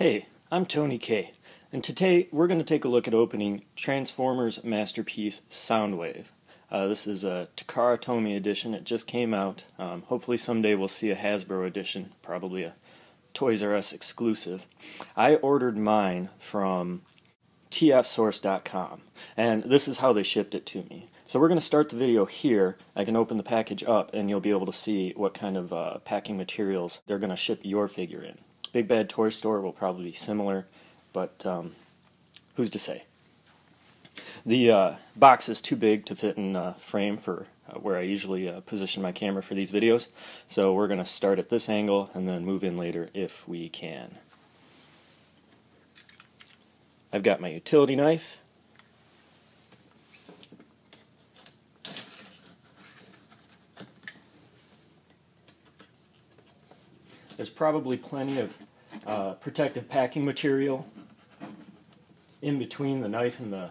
Hey, I'm Tony K, and today we're going to take a look at opening Transformers masterpiece Soundwave. This is a Takara Tomy edition. It just came out. Hopefully someday we'll see a Hasbro edition, probably a Toys R Us exclusive. I ordered mine from tfsource.com, and this is how they shipped it to me. So we're going to start the video here. I can open the package up and you'll be able to see what kind of packing materials they're going to ship your figure in. Big Bad Toy Store will probably be similar, but who's to say? The box is too big to fit in a frame for where I usually position my camera for these videos, so we're going to start at this angle and then move in later if we can. I've got my utility knife. There's probably plenty of protective packing material in between the knife and the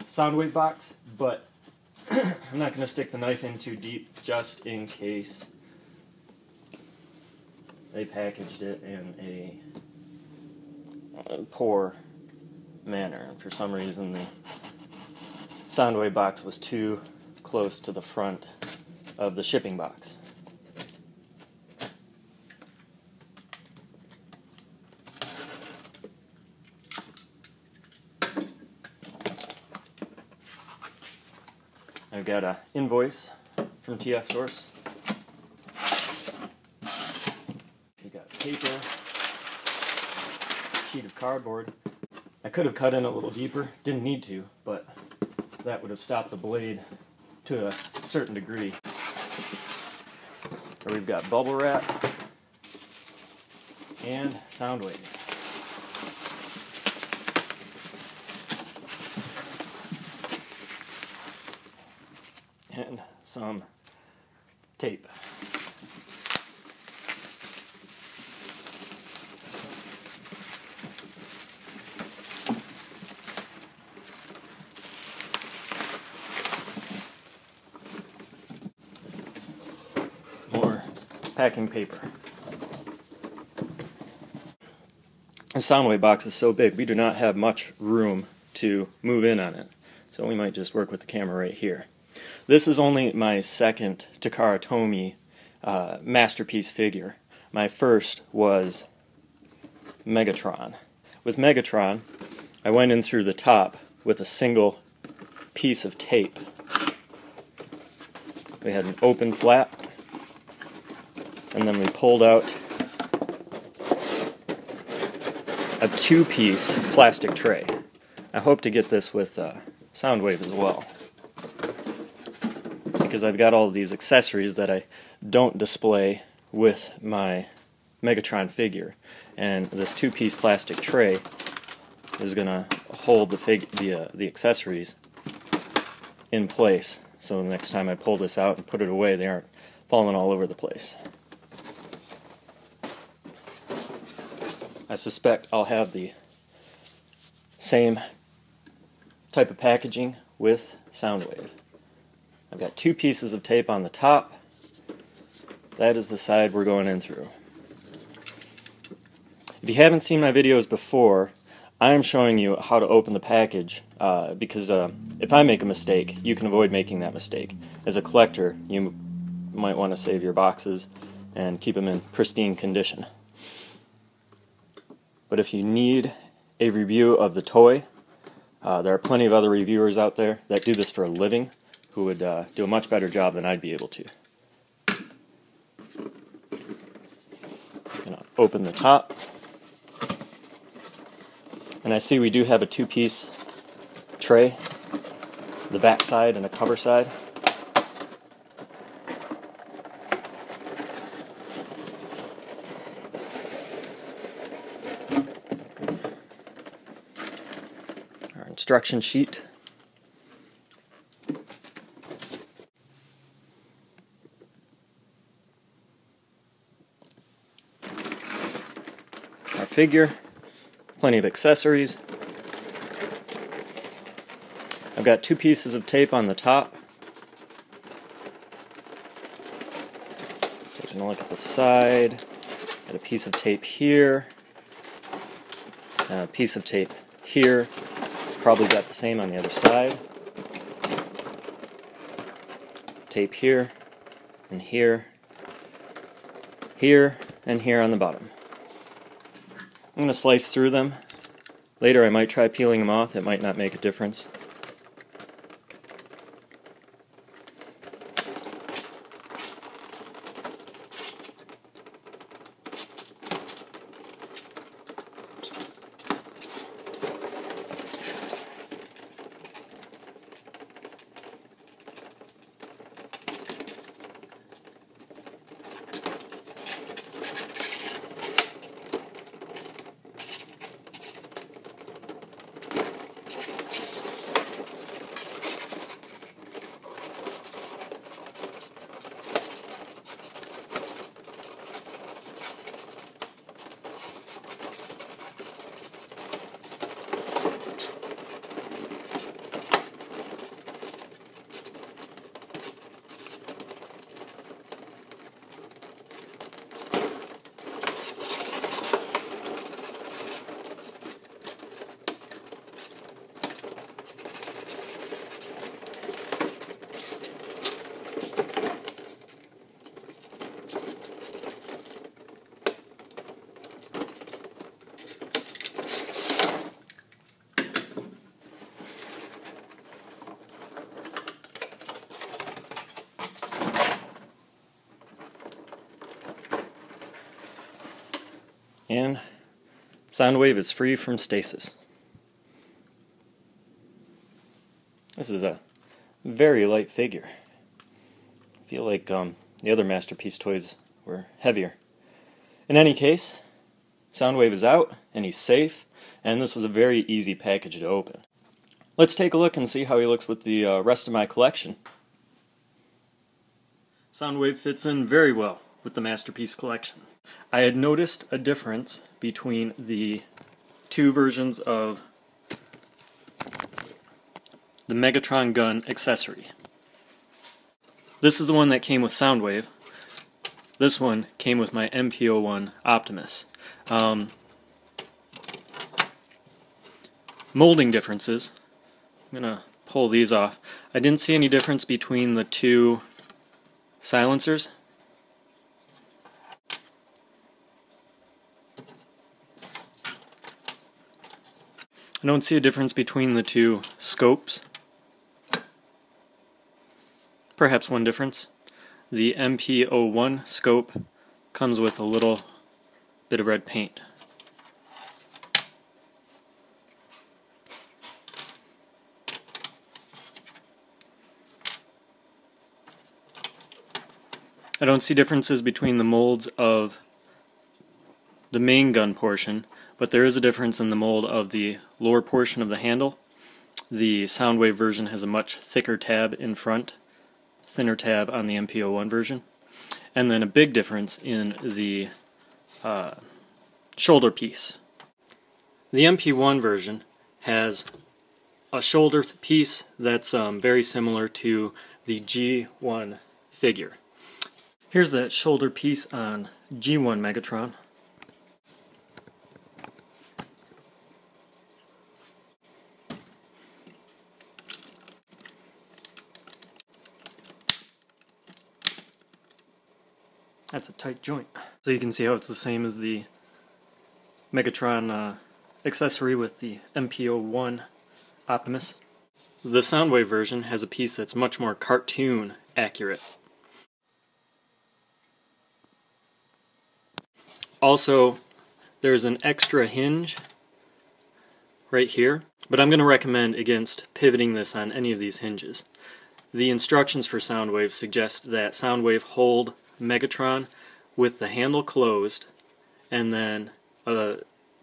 Soundwave box, but I'm not going to stick the knife in too deep just in case they packaged it in a poor manner. And for some reason the Soundwave box was too close to the front of the shipping box. I've got an invoice from TF Source. We've got paper, sheet of cardboard. I could have cut in a little deeper, didn't need to, but that would have stopped the blade to a certain degree. Or we've got bubble wrap and Soundwave. And some tape. More packing paper. The Soundwave box is so big we do not have much room to move in on it, so we might just work with the camera right here. This is only my second Takara Tomy masterpiece figure. My first was Megatron. With Megatron, I went in through the top with a single piece of tape. We had an open flap, and then we pulled out a two-piece plastic tray. I hope to get this with Soundwave as well, because I've got all of these accessories that I don't display with my Megatron figure, and this two-piece plastic tray is going to hold the accessories in place, so the next time I pull this out and put it away, they aren't falling all over the place. I suspect I'll have the same type of packaging with Soundwave. I've got two pieces of tape on the top. That is the side we're going in through. If you haven't seen my videos before, I am showing you how to open the package because if I make a mistake, you can avoid making that mistake. As a collector, you might want to save your boxes and keep them in pristine condition. But if you need a review of the toy, there are plenty of other reviewers out there that do this for a living who would do a much better job than I'd be able to. I'm going to open the top. And I see we do have a two-piece tray, the back side and the cover side. Our instruction sheet. Our figure, plenty of accessories. I've got two pieces of tape on the top. Taking a look at the side. Got a piece of tape here. piece of tape here, probably got the same on the other side. Tape here, and here, here, and here on the bottom. I'm going to slice through them. Later I might try peeling them off, it might not make a difference. And Soundwave is free from stasis. This is a very light figure. I feel like the other Masterpiece toys were heavier. In any case, Soundwave is out, and he's safe, and this was a very easy package to open. Let's take a look and see how he looks with the rest of my collection. Soundwave fits in very well with the Masterpiece collection. I had noticed a difference between the two versions of the Megatron gun accessory. This is the one that came with Soundwave. This one came with my MP-01 Optimus. Molding differences. I'm going to pull these off. I didn't see any difference between the two silencers. I don't see a difference between the two scopes. Perhaps one difference. The MP-01 scope comes with a little bit of red paint. I don't see differences between the molds of the main gun portion, but there is a difference in the mold of the lower portion of the handle. The Soundwave version has a much thicker tab in front, thinner tab on the MP-01 version, and then a big difference in the shoulder piece. The MP-1 version has a shoulder piece that's very similar to the G1 figure. Here's that shoulder piece on G1 Megatron. That's a tight joint. So you can see how it's the same as the Megatron accessory with the MP-01 Optimus. The Soundwave version has a piece that's much more cartoon accurate. Also, there's an extra hinge right here, but I'm going to recommend against pivoting this on any of these hinges. The instructions for Soundwave suggest that Soundwave hold Megatron with the handle closed, and then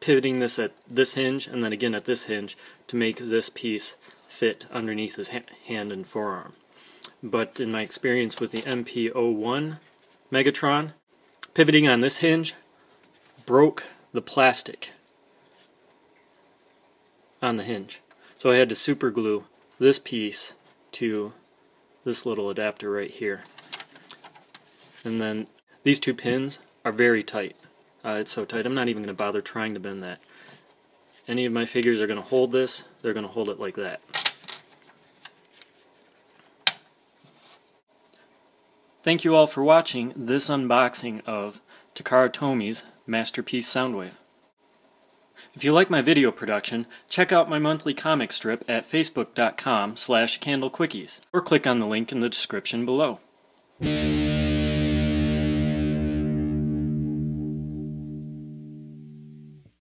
pivoting this at this hinge and then again at this hinge to make this piece fit underneath his hand and forearm. But in my experience with the MP-01 Megatron, pivoting on this hinge broke the plastic on the hinge. So I had to super glue this piece to this little adapter right here. And then these two pins are very tight. It's so tight I'm not even going to bother trying to bend that. any of my figures are going to hold this, they're going to hold it like that. Thank you all for watching this unboxing of Takara Tomy's masterpiece Soundwave. If you like my video production, check out my monthly comic strip at facebook.com/candlequickies or click on the link in the description below.